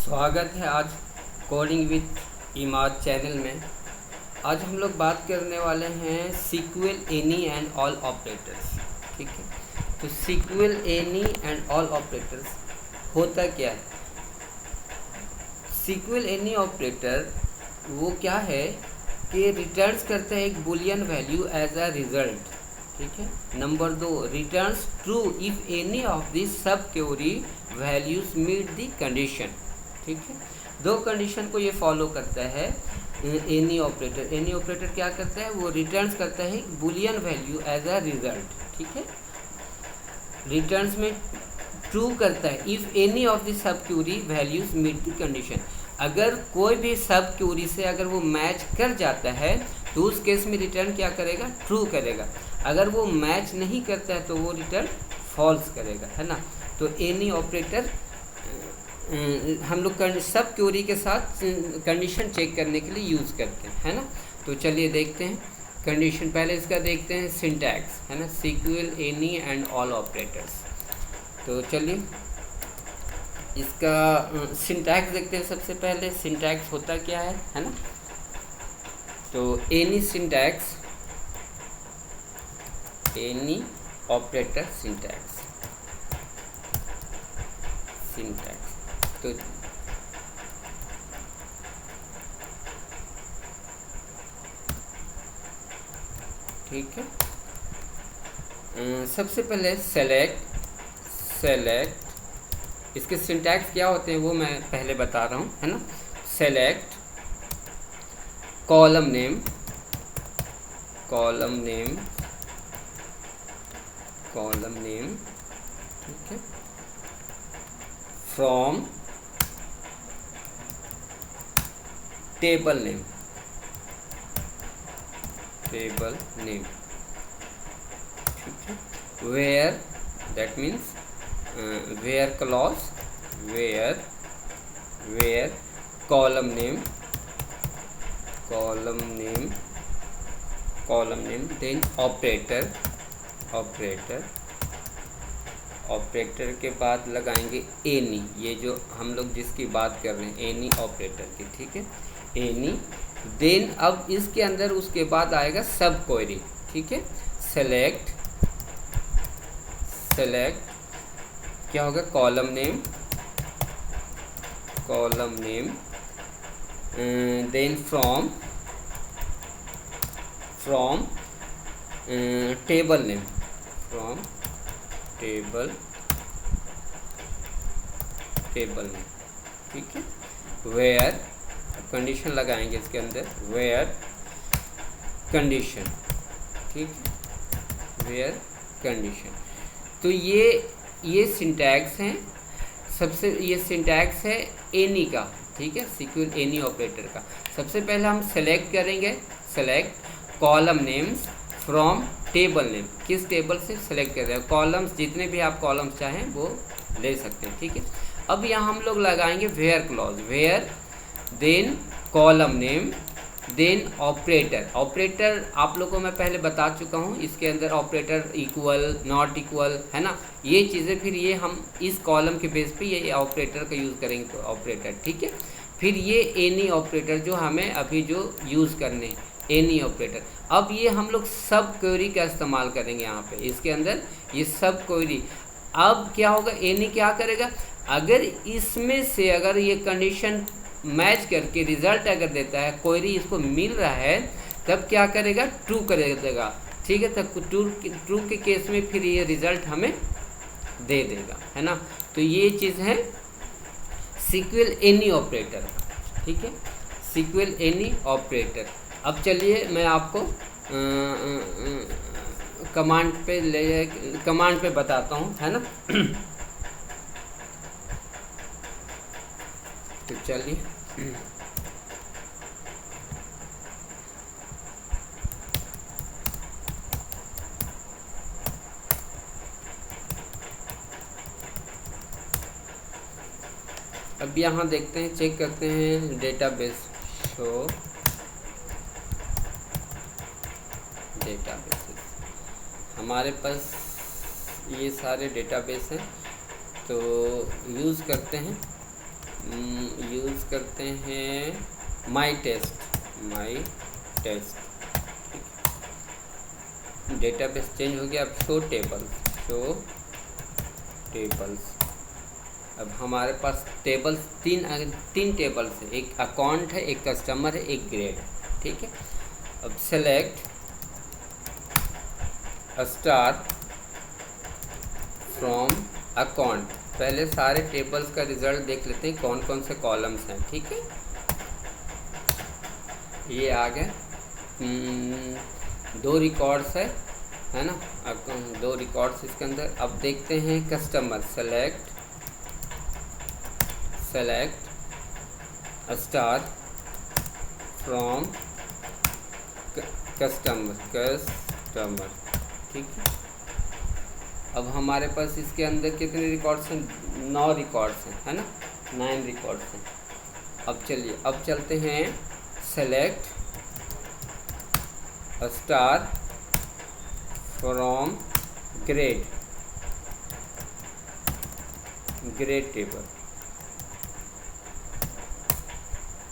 स्वागत है आज कोडिंग विथ इमाद चैनल में। आज हम लोग बात करने वाले हैं SQL any and all operators. ठीक है, तो SQL any and all operators होता क्या है? सीक्वल एनी ऑपरेटर वो क्या है कि रिटर्न्स करता है एक boolean value as a result. ठीक है, number 2, returns true if any of the subquery values meet the condition. ठीक है, दो कंडीशन को ये फॉलो करता है एनी ऑपरेटर। एनी ऑपरेटर क्या करता है? वो रिटर्न्स करता है boolean value as a result. ठीक है, रिटर्न्स में ट्रू करता है if any of the subquery values meet the condition. अगर कोई भी सब क्वेरी से अगर वो मैच कर जाता है तो उस केस में रिटर्न क्या करेगा? ट्रू करेगा। अगर वो मैच नहीं करता है तो वो रिटर्न फॉल्स करेगा, है ना। तो एनी ऑपरेटर हम लोग सब क्वेरी के साथ कंडीशन चेक करने के लिए यूज़ करते हैं, है ना। तो चलिए देखते हैं कंडीशन। पहले इसका देखते हैं सिंटैक्स, है ना, SQL any and all operators. तो चलिए इसका सिंटैक्स देखते हैं। सबसे पहले सिंटैक्स होता क्या है ना। तो any syntax, any operator syntax, तो ठीक है, सबसे पहले सेलेक्ट इसके सिंटैक्स क्या होते हैं वो मैं पहले बता रहा हूँ, है ना। सेलेक्ट कॉलम नेम ठीक है, फ्रॉम टेबल नेम ठीक है, where that means where clause, where column name then operator के बाद लगाएंगे एनी, ये जो हम लोग जिसकी बात कर रहे हैं एनी ऑपरेटर की। ठीक है, एनी देन अब इसके अंदर उसके बाद आएगा सब क्वेरी। ठीक है, सेलेक्ट क्या होगा? Column name then from table name, ठीक है, वेयर कंडीशन लगाएंगे इसके अंदर, वेयर कंडीशन। ठीक है, वेयर कंडीशन। तो ये सिंटैक्स हैं। ये सिंटैक्स है एनी का। ठीक है, सीक्वल एनी ऑपरेटर का। सबसे पहले हम सेलेक्ट करेंगे, select column names from table name. किस टेबल से सेलेक्ट कर रहे हैं? कॉलम्स, जितने भी आप कॉलम्स चाहें वो ले सकते हैं। ठीक है, अब यहाँ हम लोग लगाएंगे where clause, where then column name then operator आप लोगों को मैं पहले बता चुका हूँ। इसके अंदर ऑपरेटर इक्वल, नॉट इक्वल, है ना, ये चीज़ें। फिर ये हम इस कॉलम के बेस पे ये ऑपरेटर का यूज़ करेंगे, तो ऑपरेटर। ठीक है, फिर ये एनी ऑपरेटर जो हमें अभी जो यूज़ करने हैं, एनी ऑपरेटर। अब ये हम लोग सब क्वेरी का इस्तेमाल करेंगे यहाँ पे इसके अंदर, ये सब क्वेरी। अब क्या होगा? एनी क्या करेगा? अगर इसमें से अगर ये कंडीशन मैच करके रिजल्ट अगर देता है, क्वेरी इसको मिल रहा है, तब क्या करेगा? ट्रू कर देगा। ठीक है, तब ट्रू के केस में फिर ये रिजल्ट हमें दे देगा, है ना। तो ये चीज़ है सीक्वल एनी ऑपरेटर। ठीक है, सीक्वल एनी ऑपरेटर। अब चलिए मैं आपको कमांड पे बताता हूँ, है ना। तो चलिए अब यहाँ देखते हैं, चेक करते हैं डेटाबेस, शो डेटाबेसेस। हमारे पास ये सारे डेटाबेस हैं, तो यूज़ करते हैं यूज़ करते हैं माई टेस्ट। डेटाबेस चेंज हो गया। अब शो टेबल्स। अब हमारे पास टेबल्स तीन टेबल्स है, एक अकाउंट है, एक कस्टमर है, एक ग्रेड है, ठीक है। अब सेलेक्ट स्टार फ्रॉम अकाउंट। पहले सारे टेबल्स का रिजल्ट देख लेते हैं कौन कौन से कॉलम्स हैं, ठीक है। ये आ गए 2 रिकॉर्ड्स है ना, 2 रिकॉर्ड्स इसके अंदर। अब देखते हैं customer. Select star from customer, ठीक है। अब हमारे पास इसके अंदर कितने रिकॉर्ड्स हैं? 9 रिकॉर्ड्स हैं, है ना, 9 रिकॉर्ड्स हैं। अब चलिए, अब चलते हैं select star from grade table.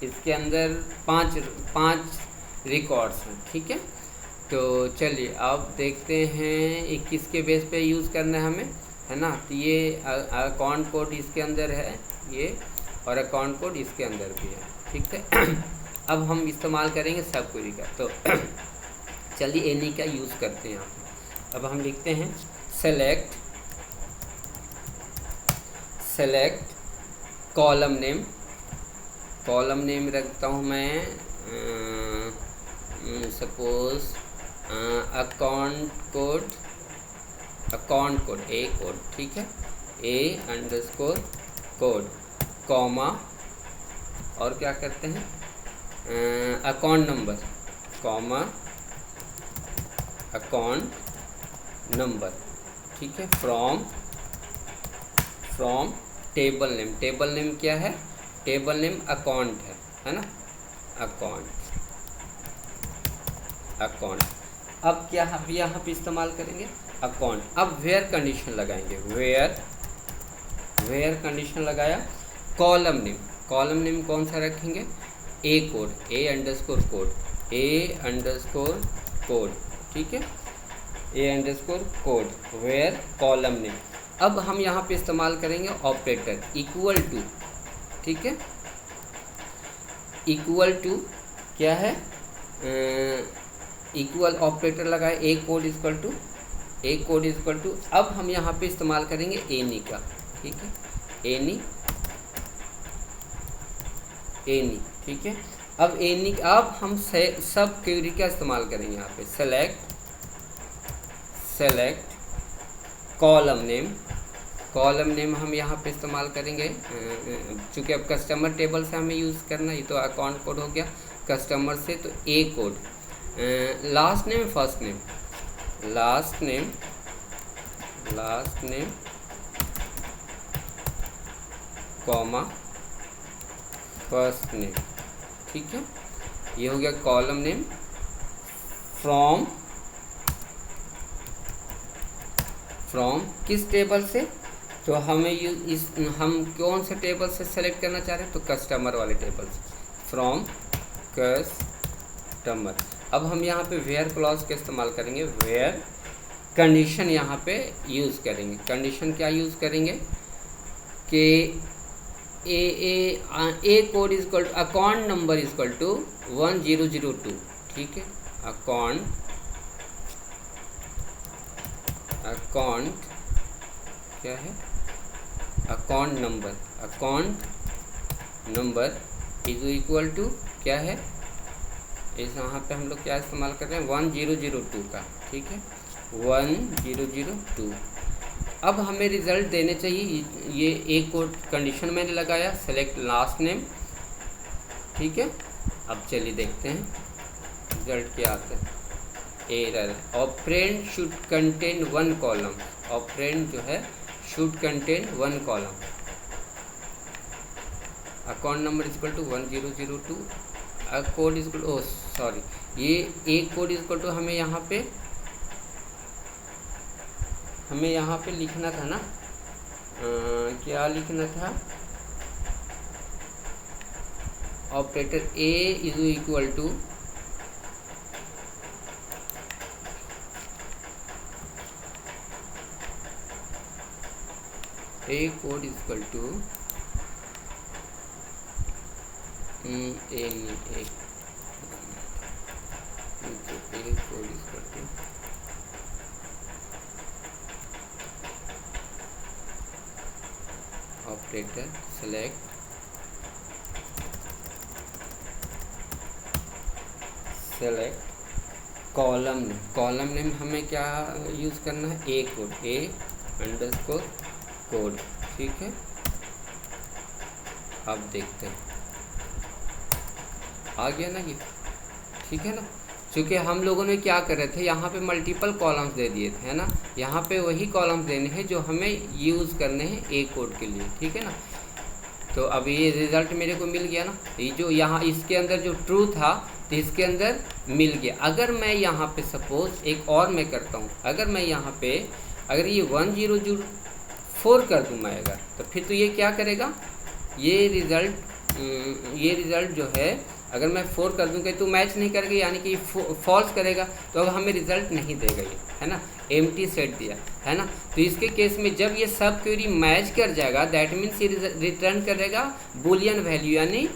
इसके अंदर 5 रिकॉर्ड्स हैं, ठीक है। तो चलिए अब देखते हैं ये किसके बेस पे यूज़ करना है हमें, है ना। तो ये अकाउंट कोड इसके अंदर है ये, और अकाउंट कोड इसके अंदर भी है, ठीक है। अब हम इस्तेमाल करेंगे सब क्वेरी का। तो चलिए एनी का यूज़ करते हैं यहाँ पे। अब हम लिखते हैं सेलेक्ट कॉलम नेम रखता हूँ मैं सपोज अकाउंट कोड ए कोड, ठीक है, A_कोड, कॉमा, और क्या करते हैं account number, comma account number, ठीक है। फ्रॉम टेबल नेम क्या है? टेबल नेम अकाउंट है ना, अकाउंट। अब क्या हम यहाँ पे इस्तेमाल करेंगे अकाउंट। अब वेयर कंडीशन लगाएंगे, वेयर कंडीशन लगाया। कॉलम नेम कौन सा रखेंगे? ए कोड, A_कोड, ठीक है, A_कोड, वेयर कॉलम नेम। अब हम यहाँ पे इस्तेमाल करेंगे ऑपरेटर इक्वल टू, ठीक है। इक्वल टू क्या है? इक्वल ऑपरेटर लगाए, ए कोड इक्वल टू। अब हम यहाँ पे इस्तेमाल करेंगे एनी का, ठीक है, एनी, ठीक है। अब हम सब क्वेरी का इस्तेमाल करेंगे यहाँ पे। सेलेक्ट कॉलम नेम हम यहाँ पे इस्तेमाल करेंगे, चूँकि अब कस्टमर टेबल से हमें यूज़ करना, ये तो अकाउंट कोड हो गया कस्टमर से, तो a code. Last name first name comma first name, ठीक है। ये हो गया कॉलम नेम। फ्रॉम किस टेबल से? तो हमें हम कौन से टेबल से सेलेक्ट करना चाह रहे हैं? तो कस्टमर वाले टेबल से, फ्रॉम कस्टमर। अब हम यहाँ पे वेयर क्लॉज का इस्तेमाल करेंगे, वेयर कंडीशन यहाँ पे यूज़ करेंगे। कंडीशन क्या यूज़ करेंगे कि a code is equal to account number is equal to 1002, ठीक है। अकाउंट क्या है? Account number is equal to क्या है? इस यहाँ पे हम लोग क्या इस्तेमाल कर रहे हैं? 1002 का, ठीक है, 1002। अब हमें रिज़ल्ट देने चाहिए, ये एक कोड कंडीशन मैंने लगाया, सेलेक्ट लास्ट नेम, ठीक है। अब चलिए देखते हैं रिजल्ट क्या आता है। Error, operand should contain 1 column, operand जो है should contain 1 column. Account number equal to 1002, code equal to, sorry, ये एक कोड इक्वल टू हमें यहाँ पे लिखना था ना, क्या लिखना था? Operator A is equal to A code equal to A code equal to operator select column name हमें क्या यूज़ करना है, A code, A underscore code. ठीक है, अब देखते हैं आ गया ना ये। ठीक है ना, क्योंकि हम लोगों ने क्या कर रहे थे, यहाँ पे मल्टीपल कॉलम्स दे दिए थे, है ना। यहाँ पे वही कॉलम्स देने हैं जो हमें यूज़ करने हैं ए कोड के लिए। ठीक है ना, तो अब ये रिज़ल्ट मेरे को मिल गया ना, ये जो यहाँ इसके अंदर जो ट्रू था तो इसके अंदर मिल गया। अगर मैं यहाँ पे सपोज एक और मैं करता हूँ, अगर मैं यहाँ पे अगर ये 1004 कर दूँ मैं अगर, तो फिर तो ये क्या करेगा, ये रिज़ल्ट जो है अगर मैं 4 कर दूँगा तो मैच नहीं करेगा, यानी कि फॉल्स करेगा, तो अब हमें रिज़ल्ट नहीं देगा ये, है ना। एम्प्टी सेट दिया है ना। तो इसके केस में जब ये सब क्वेरी मैच कर जाएगा, दैट मीन्स ये रिटर्न करेगा बुलियन वैल्यू यानी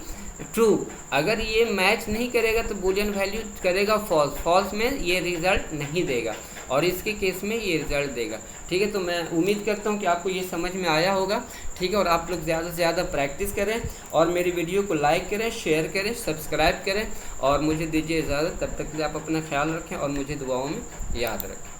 ट्रू। अगर ये मैच नहीं करेगा तो बुलियन वैल्यू करेगा फॉल्स, फॉल्स में ये रिज़ल्ट नहीं देगा, और इसके केस में ये रिज़ल्ट देगा। ठीक है, तो मैं उम्मीद करता हूँ कि आपको ये समझ में आया होगा। ठीक है, और आप लोग ज़्यादा से ज़्यादा प्रैक्टिस करें और मेरी वीडियो को लाइक करें, शेयर करें, सब्सक्राइब करें, और मुझे दीजिए इजाज़त। तब तक के लिए आप अपना ख्याल रखें और मुझे दुआओं में याद रखें।